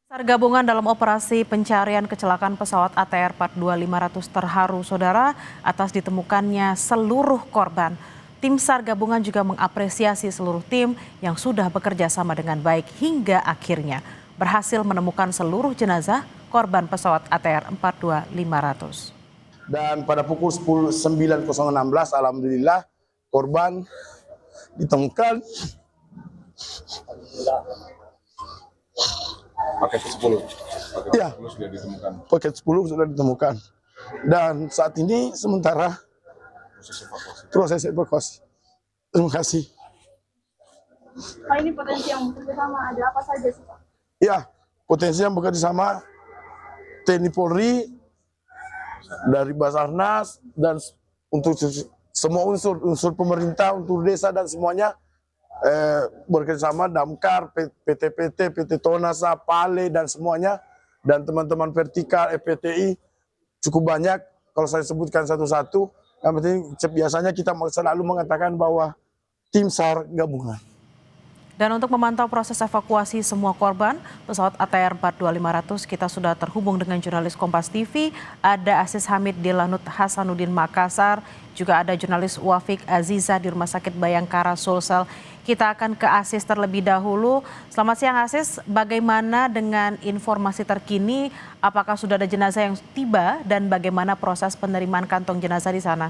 SAR gabungan dalam operasi pencarian kecelakaan pesawat ATR 42500 terharu, saudara, atas ditemukannya seluruh korban. Tim SAR gabungan juga mengapresiasi seluruh tim yang sudah bekerja sama dengan baik hingga akhirnya berhasil menemukan seluruh jenazah korban pesawat ATR 42500. Dan pada pukul 9.16 alhamdulillah korban ditemukan. Paket 10. Ya, Sudah ditemukan. paket 10 sudah ditemukan. Dan saat ini sementara proses evakuasi. Terima kasih. Pak, ini potensi yang bekerja sama ada apa saja sih, Pak? Ya, potensi yang bekerja sama TNI Polri, dari Basarnas, dan untuk semua unsur pemerintah, untuk desa dan semuanya bekerjasama, Damkar, PT-PT, PT Tonasa, Pale, dan semuanya, dan teman-teman vertikal, FPTI, cukup banyak. Kalau saya sebutkan satu-satu, yang penting biasanya kita selalu mengatakan bahwa tim SAR gabungan. Dan untuk memantau proses evakuasi semua korban pesawat ATR 42500, kita sudah terhubung dengan jurnalis Kompas TV, ada Aziz Hamid di Lanut Hasanuddin Makassar, juga ada jurnalis Wafik Aziza di Rumah Sakit Bayangkara Sulsel. Kita akan ke Aziz terlebih dahulu. Selamat siang Aziz, bagaimana dengan informasi terkini? Apakah sudah ada jenazah yang tiba dan bagaimana proses penerimaan kantong jenazah di sana?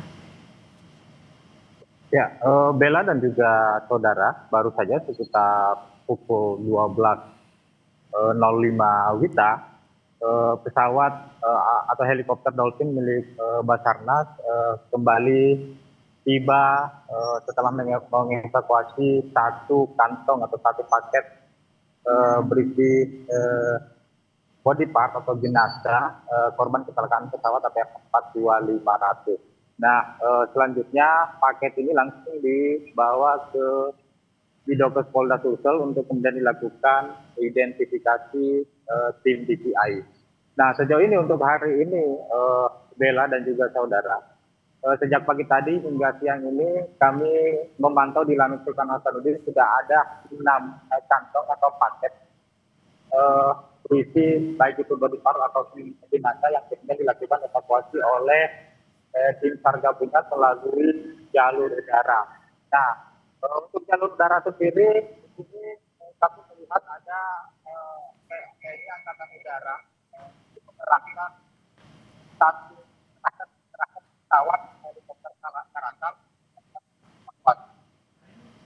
Ya, Bella dan juga saudara, baru saja sekitar pukul 12.05 WITA, pesawat atau helikopter Dolphin milik Basarnas kembali tiba setelah mengevakuasi satu kantong atau satu paket berisi body part atau jenazah korban kecelakaan pesawat ATR 42500. Nah, selanjutnya paket ini langsung dibawa ke Bidokes Polda Sulsel untuk kemudian dilakukan identifikasi tim DPI. Nah, sejauh ini untuk hari ini, Bella dan juga saudara, sejak pagi tadi hingga siang ini kami memantau di Lanut Sultan Hasanuddin sudah ada 6 kantong atau paket berisi baik itu body part atau jenazah yang kemudian dilakukan evakuasi oleh tim SAR gabungan melalui jalur udara. Nah, untuk jalur udara sendiri, ini kami melihat ada TNI Angkatan Udara mengerahkan satu pesawat helikopter Karakal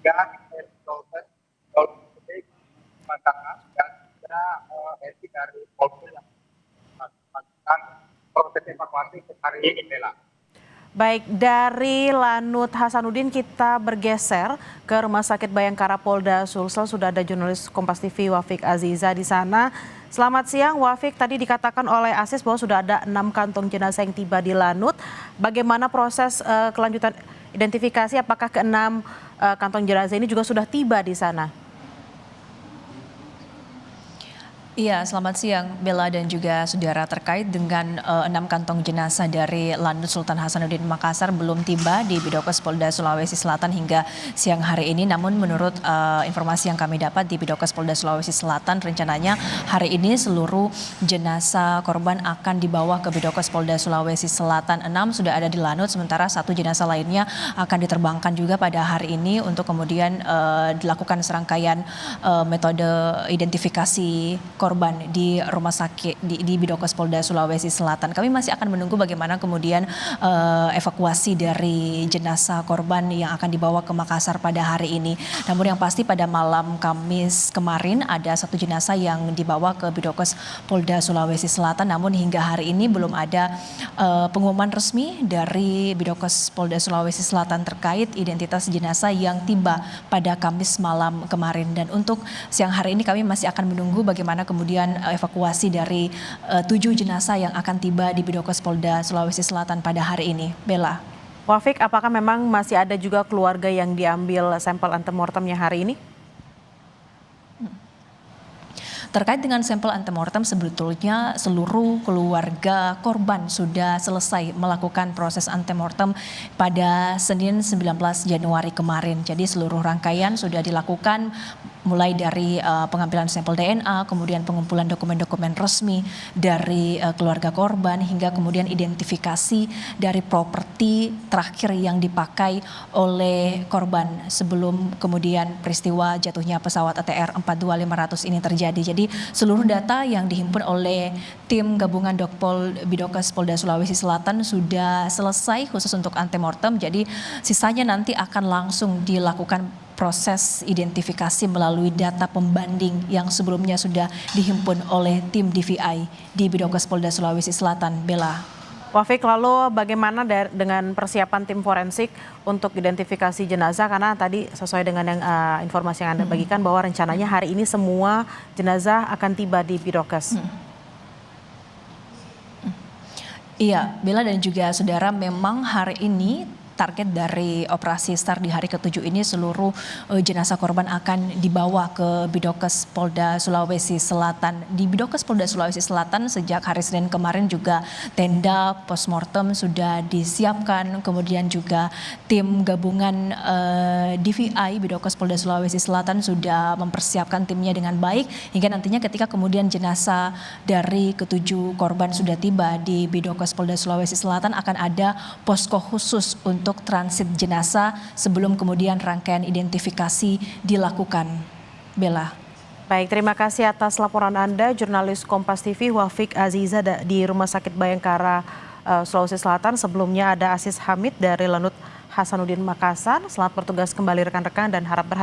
dan Dolphin Basarnas dan juga heli dari Polri yang melakukan proses evakuasi hari ini, Bella. Baik, dari Lanut Hasanuddin kita bergeser ke Rumah Sakit Bayangkara Polda Sulsel. Sudah ada jurnalis Kompas TV Wafik Aziza di sana. Selamat siang Wafik, tadi dikatakan oleh Aziz bahwa sudah ada 6 kantong jenazah yang tiba di Lanut. Bagaimana proses kelanjutan identifikasi, apakah ke-6 kantong jenazah ini juga sudah tiba di sana? Iya, selamat siang Bella dan juga saudara. Terkait dengan 6 kantong jenazah dari Lanut Sultan Hasanuddin Makassar belum tiba di Bidokes Polda Sulawesi Selatan hingga siang hari ini. Namun menurut informasi yang kami dapat di Bidokes Polda Sulawesi Selatan, rencananya hari ini seluruh jenazah korban akan dibawa ke Bidokes Polda Sulawesi Selatan. 6 sudah ada di Lanut, sementara 1 jenazah lainnya akan diterbangkan juga pada hari ini untuk kemudian dilakukan serangkaian metode identifikasi korban di rumah sakit di Bidokes Polda Sulawesi Selatan. Kami masih akan menunggu bagaimana kemudian evakuasi dari jenazah korban yang akan dibawa ke Makassar pada hari ini. Namun yang pasti pada malam Kamis kemarin ada 1 jenazah yang dibawa ke Bidokes Polda Sulawesi Selatan. Namun hingga hari ini belum ada pengumuman resmi dari Bidokes Polda Sulawesi Selatan terkait identitas jenazah yang tiba pada Kamis malam kemarin. Dan untuk siang hari ini kami masih akan menunggu bagaimana kemudian evakuasi dari 7 jenazah yang akan tiba di Bidokes Polda Sulawesi Selatan pada hari ini. Bella. Wafik, apakah memang masih ada juga keluarga yang diambil sampel antemortemnya hari ini? Terkait dengan sampel antemortem, sebetulnya seluruh keluarga korban sudah selesai melakukan proses antemortem pada Senin 19 Januari kemarin. Jadi seluruh rangkaian sudah dilakukan mulai dari pengambilan sampel DNA, kemudian pengumpulan dokumen-dokumen resmi dari keluarga korban, hingga kemudian identifikasi dari properti terakhir yang dipakai oleh korban sebelum kemudian peristiwa jatuhnya pesawat ATR 42500 ini terjadi. Jadi seluruh data yang dihimpun oleh tim gabungan Dokpol Bidokes Polda Sulawesi Selatan sudah selesai khusus untuk antemortem. Jadi sisanya nanti akan langsung dilakukan proses identifikasi melalui data pembanding yang sebelumnya sudah dihimpun oleh tim DVI di Bidokes Polda Sulawesi Selatan. Bella. Wafiq, lalu bagaimana dengan persiapan tim forensik untuk identifikasi jenazah? Karena tadi sesuai dengan yang informasi yang Anda bagikan bahwa rencananya hari ini semua jenazah akan tiba di Bidokes. Iya, Bella dan juga saudara, memang hari ini target dari operasi STAR di hari ke-7 ini seluruh jenazah korban akan dibawa ke Bidokes Polda Sulawesi Selatan. Di Bidokes Polda Sulawesi Selatan sejak hari Senin kemarin juga tenda postmortem sudah disiapkan, kemudian juga tim gabungan DVI Bidokes Polda Sulawesi Selatan sudah mempersiapkan timnya dengan baik hingga nantinya ketika kemudian jenazah dari ke-7 korban sudah tiba di Bidokes Polda Sulawesi Selatan akan ada posko khusus untuk transit jenazah sebelum kemudian rangkaian identifikasi dilakukan. Bella. Baik, terima kasih atas laporan Anda, jurnalis Kompas TV Wafiq Aziza di Rumah Sakit Bayangkara, Sulawesi Selatan. Sebelumnya ada Aziz Hamid dari Lanut Hasanuddin Makassar. Selamat bertugas kembali rekan-rekan dan harap berhati-hati.